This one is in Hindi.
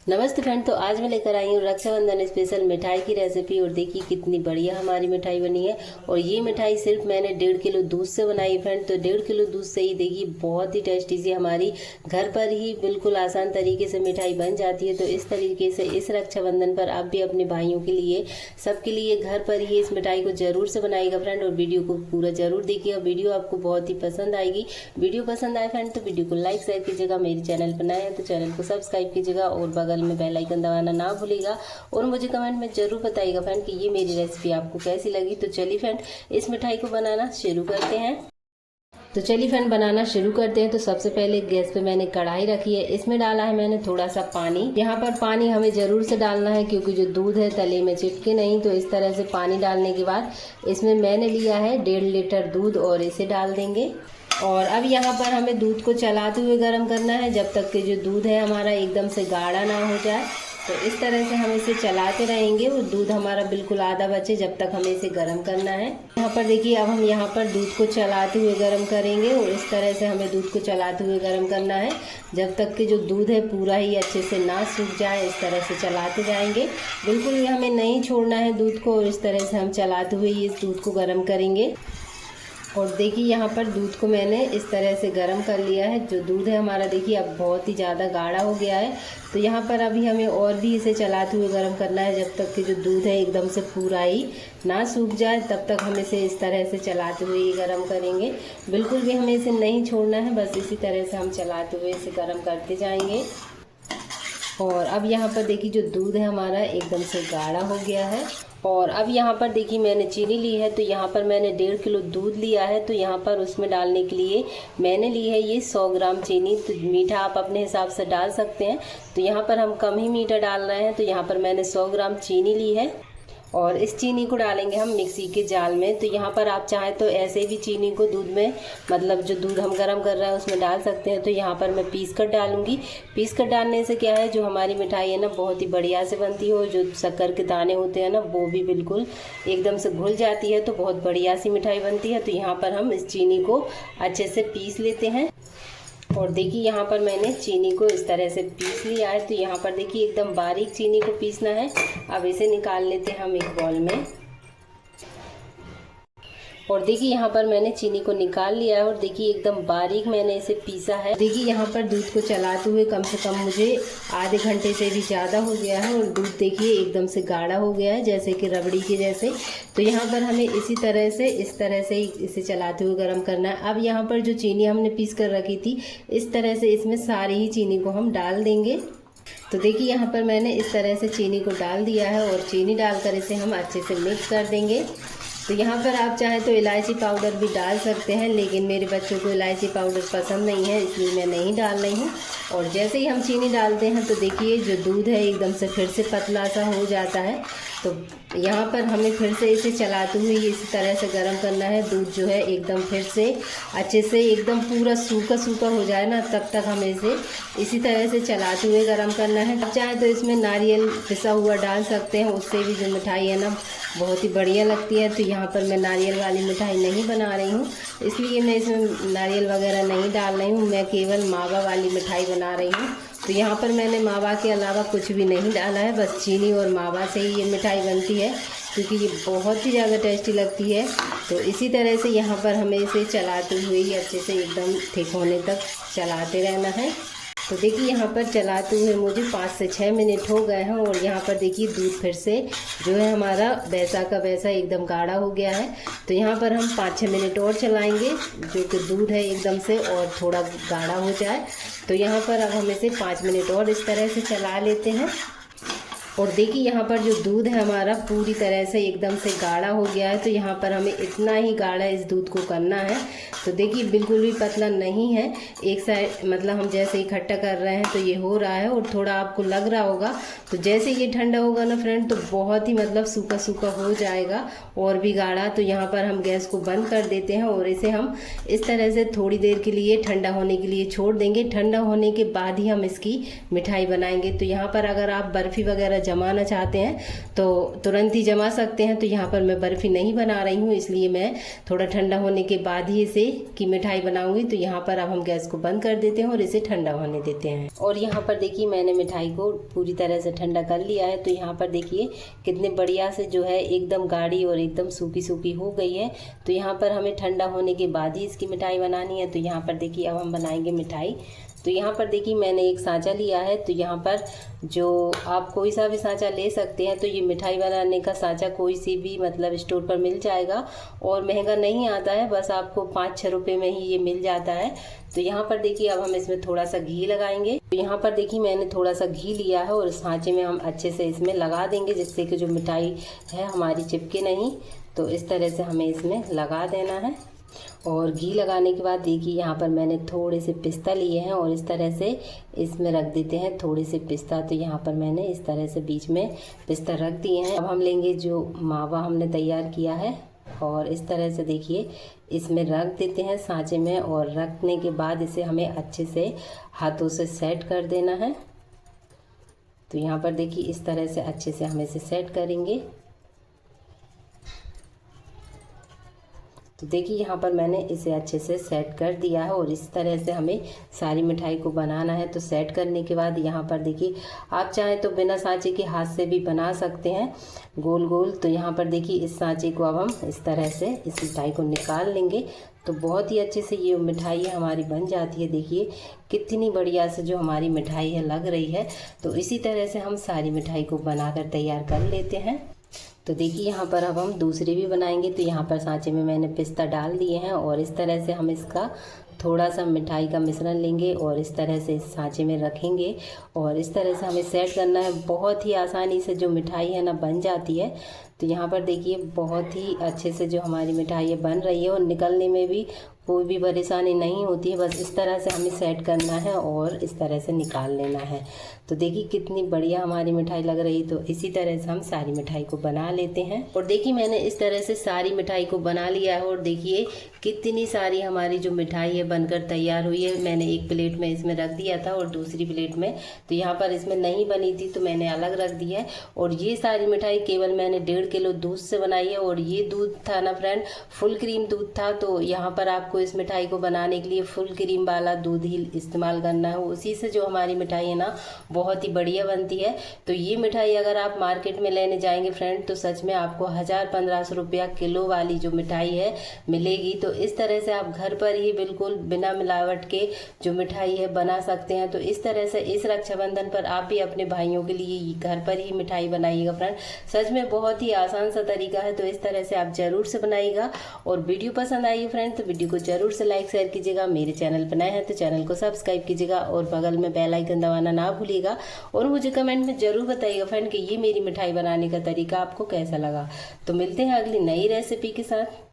नमस्ते फ्रेंड। तो आज मैं लेकर आई हूँ रक्षाबंधन स्पेशल मिठाई की रेसिपी। और देखिए कितनी बढ़िया हमारी मिठाई बनी है। और ये मिठाई सिर्फ मैंने 1.5 किलो दूध से बनाई फ्रेंड। तो 1.5 किलो दूध से ही देखिए बहुत ही टेस्टी सी हमारी घर पर ही बिल्कुल आसान तरीके से मिठाई बन जाती है। तो इस तरीके से इस रक्षाबंधन पर आप भी अपने भाइयों के लिए, सबके लिए घर पर ही इस मिठाई को जरूर से बनाइएगा फ्रेंड। और वीडियो को पूरा जरूर देखिएगा, वीडियो आपको बहुत ही पसंद आएगी। वीडियो पसंद आए फ्रेंड तो वीडियो को लाइक शेयर कीजिएगा। मेरे चैनल पर नए हैं तो चैनल को सब्सक्राइब कीजिएगा और बगल में बेल आइकन दबाना ना भूलिएगा। और मुझे कमेंट में जरूर बताइएगा फ्रेंड कि ये मेरी रेसिपी आपको कैसी लगी। तो चलिए फ्रेंड इस मिठाई को बनाना शुरू करते हैं। तो चलिए फ्रेंड बनाना शुरू करते हैं। तो सबसे पहले गैस पे मैंने कढ़ाई रखी है, इसमें डाला है मैंने थोड़ा सा पानी। यहाँ पर पानी हमें ज़रूर से डालना है क्योंकि जो दूध है तले में चिपके नहीं। तो इस तरह से पानी डालने के बाद इसमें मैंने लिया है 1.5 लीटर दूध और इसे डाल देंगे। और अब यहाँ पर हमें दूध को चलाते हुए गर्म करना है जब तक कि जो दूध है हमारा एकदम से गाढ़ा ना हो जाए। तो इस तरह से हम इसे चलाते रहेंगे, वो दूध हमारा बिल्कुल आधा बचे जब तक हमें इसे गर्म करना है। यहाँ पर देखिए अब हम यहाँ पर दूध को चलाते हुए गर्म करेंगे और इस तरह से हमें दूध को चलाते हुए गर्म करना है जब तक कि जो दूध है पूरा ही अच्छे से ना सूख जाए। इस तरह से चलाते जाएंगे, बिल्कुल भी हमें नहीं छोड़ना है दूध को। और इस तरह से हम चलाते हुए इस दूध को गर्म करेंगे। और देखिए यहाँ पर दूध को मैंने इस तरह से गर्म कर लिया है। जो दूध है हमारा देखिए अब बहुत ही ज़्यादा गाढ़ा हो गया है। तो यहाँ पर अभी हमें और भी इसे चलाते हुए गर्म करना है जब तक कि जो दूध है एकदम से पूरा ही ना सूख जाए। तब तक हम इसे इस तरह से चलाते हुए ही गर्म करेंगे, बिल्कुल भी हमें इसे नहीं छोड़ना है। बस इसी तरह से हम चलाते हुए इसे गर्म करते जाएंगे। और अब यहाँ पर देखिए जो दूध है हमारा एकदम से गाढ़ा हो गया है। और अब यहाँ पर देखिए मैंने चीनी ली है। तो यहाँ पर मैंने 1.5 किलो दूध लिया है। तो यहाँ पर उसमें डालने के लिए मैंने ली है ये 100 ग्राम चीनी। तो मीठा आप अपने हिसाब से डाल सकते हैं। तो यहाँ पर हम कम ही मीठा डाल रहे हैं। तो यहाँ पर मैंने 100 ग्राम चीनी ली है और इस चीनी को डालेंगे हम मिक्सी के जाल में। तो यहाँ पर आप चाहें तो ऐसे भी चीनी को दूध में, मतलब जो दूध हम गर्म कर रहे हैं उसमें डाल सकते हैं। तो यहाँ पर मैं पीस कर डालूंगी। पीस कर डालने से क्या है, जो हमारी मिठाई है ना बहुत ही बढ़िया से बनती है। और जो शक्कर के दाने होते हैं ना वो भी बिल्कुल एकदम से घुल जाती है। तो बहुत बढ़िया सी मिठाई बनती है। तो यहाँ पर हम इस चीनी को अच्छे से पीस लेते हैं। और देखिए यहाँ पर मैंने चीनी को इस तरह से पीस लिया है। तो यहाँ पर देखिए एकदम बारीक चीनी को पीसना है। अब इसे निकाल लेते हैं हम एक बाउल में। और देखिए यहाँ पर मैंने चीनी को निकाल लिया है और देखिए एकदम बारीक मैंने इसे पीसा है। देखिए यहाँ पर दूध को चलाते हुए कम से कम मुझे आधे घंटे से भी ज़्यादा हो गया है। और दूध देखिए एकदम से गाढ़ा हो गया है जैसे कि रबड़ी के जैसे। तो यहाँ पर हमें इसी तरह से इस तरह से इसे चलाते हुए गर्म करना है। अब यहाँ पर जो चीनी हमने पीस कर रखी थी इस तरह से इसमें सारी ही चीनी को हम डाल देंगे। तो देखिए यहाँ पर मैंने इस तरह से चीनी को डाल दिया है और चीनी डालकर इसे हम अच्छे से मिक्स कर देंगे। तो यहाँ पर आप चाहें तो इलायची पाउडर भी डाल सकते हैं, लेकिन मेरे बच्चों को इलायची पाउडर पसंद नहीं है इसलिए मैं नहीं डाल रही हूँ। और जैसे ही हम चीनी डालते हैं तो देखिए जो दूध है एकदम से फिर से पतला सा हो जाता है। तो यहाँ पर हमें फिर से इसे चलाते हुए इसी तरह से गर्म करना है। दूध जो है एकदम फिर से अच्छे से एकदम पूरा सूखा सूखा हो जाए ना, तब तक हमें इसे इसी तरह से चलाते हुए गर्म करना है। आप चाहे तो इसमें नारियल पिसा हुआ डाल सकते हैं, उससे भी जो मिठाई है ना बहुत ही बढ़िया लगती है। तो यहाँ पर मैं नारियल वाली मिठाई नहीं बना रही हूँ, इसलिए मैं इसमें नारियल वगैरह नहीं डाल रही हूँ। मैं केवल मावा वाली मिठाई बना रही हूँ। तो यहाँ पर मैंने मावा के अलावा कुछ भी नहीं डाला है, बस चीनी और मावा से ही ये मिठाई बनती है क्योंकि ये बहुत ही ज़्यादा टेस्टी लगती है। तो इसी तरह से यहाँ पर हमें इसे चलाते हुए ही अच्छे से एकदम थिक होने तक चलाते रहना है। तो देखिए यहाँ पर चलाते हुए मुझे 5 से 6 मिनट हो गए हैं। और यहाँ पर देखिए दूध फिर से जो है हमारा वैसा का वैसा एकदम गाढ़ा हो गया है। तो यहाँ पर हम 5-6 मिनट और चलाएंगे जो कि दूध है एकदम से और थोड़ा गाढ़ा हो जाए। तो यहाँ पर अब हम इसे 5 मिनट और इस तरह से चला लेते हैं। और देखिए यहाँ पर जो दूध है हमारा पूरी तरह से एकदम से गाढ़ा हो गया है। तो यहाँ पर हमें इतना ही गाढ़ा इस दूध को करना है। तो देखिए बिल्कुल भी पतला नहीं है, एक साइड मतलब हम जैसे इकट्ठा कर रहे हैं तो ये हो रहा है। और थोड़ा आपको लग रहा होगा तो जैसे ये ठंडा होगा ना फ्रेंड तो बहुत ही मतलब सूखा सूखा हो जाएगा और भी गाढ़ा। तो यहाँ पर हम गैस को बंद कर देते हैं और इसे हम इस तरह से थोड़ी देर के लिए ठंडा होने के लिए छोड़ देंगे। ठंडा होने के बाद ही हम इसकी मिठाई बनाएंगे। तो यहाँ पर अगर आप बर्फ़ी वगैरह जमाना चाहते हैं तो तुरंत ही जमा सकते हैं। तो यहाँ पर मैं बर्फ़ी नहीं बना रही हूँ, इसलिए मैं थोड़ा ठंडा होने के बाद ही इसे की मिठाई बनाऊंगी। तो यहाँ पर अब हम गैस को बंद कर देते हैं और इसे ठंडा होने देते हैं। और यहाँ पर देखिए मैंने मिठाई को पूरी तरह से ठंडा कर लिया है। तो यहाँ पर देखिए कितने बढ़िया से जो है एकदम गाढ़ी और एकदम सूखी सूखी हो गई है। तो यहाँ पर हमें ठंडा होने के बाद ही इसकी मिठाई बनानी है। तो यहाँ पर देखिए अब हम बनाएंगे मिठाई। तो यहाँ पर देखिए मैंने एक सांचा लिया है। तो यहाँ पर जो आप कोई सा भी सांचा ले सकते हैं। तो ये मिठाई बनाने का सांचा कोई सी भी मतलब स्टोर पर मिल जाएगा और महंगा नहीं आता है, बस आपको 5-6 रुपये में ही ये मिल जाता है। तो यहाँ पर देखिए अब हम इसमें थोड़ा सा घी लगाएंगे। तो यहाँ पर देखिए मैंने थोड़ा सा घी लिया है और सांचे में हम अच्छे से इसमें लगा देंगे, जिससे कि जो मिठाई है हमारी चिपके नहीं। तो इस तरह से हमें इसमें लगा देना है। और घी लगाने के बाद देखिए यहाँ पर मैंने थोड़े से पिस्ता लिए हैं और इस तरह से इसमें रख देते हैं थोड़े से पिस्ता। तो यहाँ पर मैंने इस तरह से बीच में पिस्ता रख दिए हैं। अब हम लेंगे जो मावा हमने तैयार किया है और इस तरह से देखिए इसमें रख देते हैं सांचे में। और रखने के बाद इसे हमें अच्छे से हाथों से सेट कर देना है। तो यहाँ पर देखिए इस तरह से अच्छे से हम इसे सेट करेंगे। तो देखिए यहाँ पर मैंने इसे अच्छे से सेट कर दिया है और इस तरह से हमें सारी मिठाई को बनाना है। तो सेट करने के बाद यहाँ पर देखिए आप चाहें तो बिना सांचे के हाथ से भी बना सकते हैं गोल गोल। तो यहाँ पर देखिए इस सांचे को अब हम इस तरह से इस मिठाई को निकाल लेंगे। तो बहुत ही अच्छे से ये मिठाई हमारी बन जाती है। देखिए कितनी बढ़िया से जो हमारी मिठाई है लग रही है। तो इसी तरह से हम सारी मिठाई को बनाकर तैयार कर लेते हैं। तो देखिए यहाँ पर अब हम दूसरे भी बनाएंगे। तो यहाँ पर सांचे में मैंने पिस्ता डाल दिए हैं और इस तरह से हम इसका थोड़ा सा मिठाई का मिश्रण लेंगे और इस तरह से इस सांचे में रखेंगे और इस तरह से हमें सेट करना है। बहुत ही आसानी से जो मिठाई है ना बन जाती है। तो यहाँ पर देखिए बहुत ही अच्छे से जो हमारी मिठाई बन रही है और निकलने में भी कोई भी परेशानी नहीं होती है। बस इस तरह से हमें सेट करना है और इस तरह से निकाल लेना है। तो देखिए कितनी बढ़िया हमारी मिठाई लग रही। तो इसी तरह से हम सारी मिठाई को बना लेते हैं। और देखिए मैंने इस तरह से सारी मिठाई को बना लिया है और देखिए कितनी सारी हमारी जो मिठाई है बनकर तैयार हुई है। मैंने एक प्लेट में इसमें रख दिया था और दूसरी प्लेट में तो यहाँ पर इसमें नहीं बनी थी तो मैंने अलग रख दी है। और ये सारी मिठाई केवल मैंने 1.5 किलो दूध से बनाई है और ये दूध था ना फ्रेंड फुल क्रीम दूध था। तो यहाँ पर आपको इस मिठाई को बनाने के लिए फुल क्रीम वाला दूध ही इस्तेमाल करना है। उसी से जो हमारी मिठाई है ना बहुत ही बढ़िया बनती है। तो ये मिठाई अगर आप मार्केट में लेने जाएंगे फ्रेंड तो सच में आपको 1000-1500 रुपया किलो वाली जो मिठाई है मिलेगी। तो इस तरह से आप घर पर ही बिल्कुल बिना मिलावट के जो मिठाई है बना सकते हैं। तो इस तरह से इस रक्षाबंधन पर आप भी अपने भाइयों के लिए घर पर ही मिठाई बनाइएगा फ्रेंड। सच में बहुत ही आसान सा तरीका है। तो इस तरह से आप जरूर से बनाइएगा। और वीडियो पसंद आई फ्रेंड तो वीडियो को जरूर से लाइक शेयर कीजिएगा। मेरे चैनल पर नए हैं तो चैनल को सब्सक्राइब कीजिएगा और बगल में बेल आइकन दबाना ना भूलिएगा। और मुझे कमेंट में जरूर बताइएगा फ्रेंड कि ये मेरी मिठाई बनाने का तरीका आपको कैसा लगा। तो मिलते हैं अगली नई रेसिपी के साथ।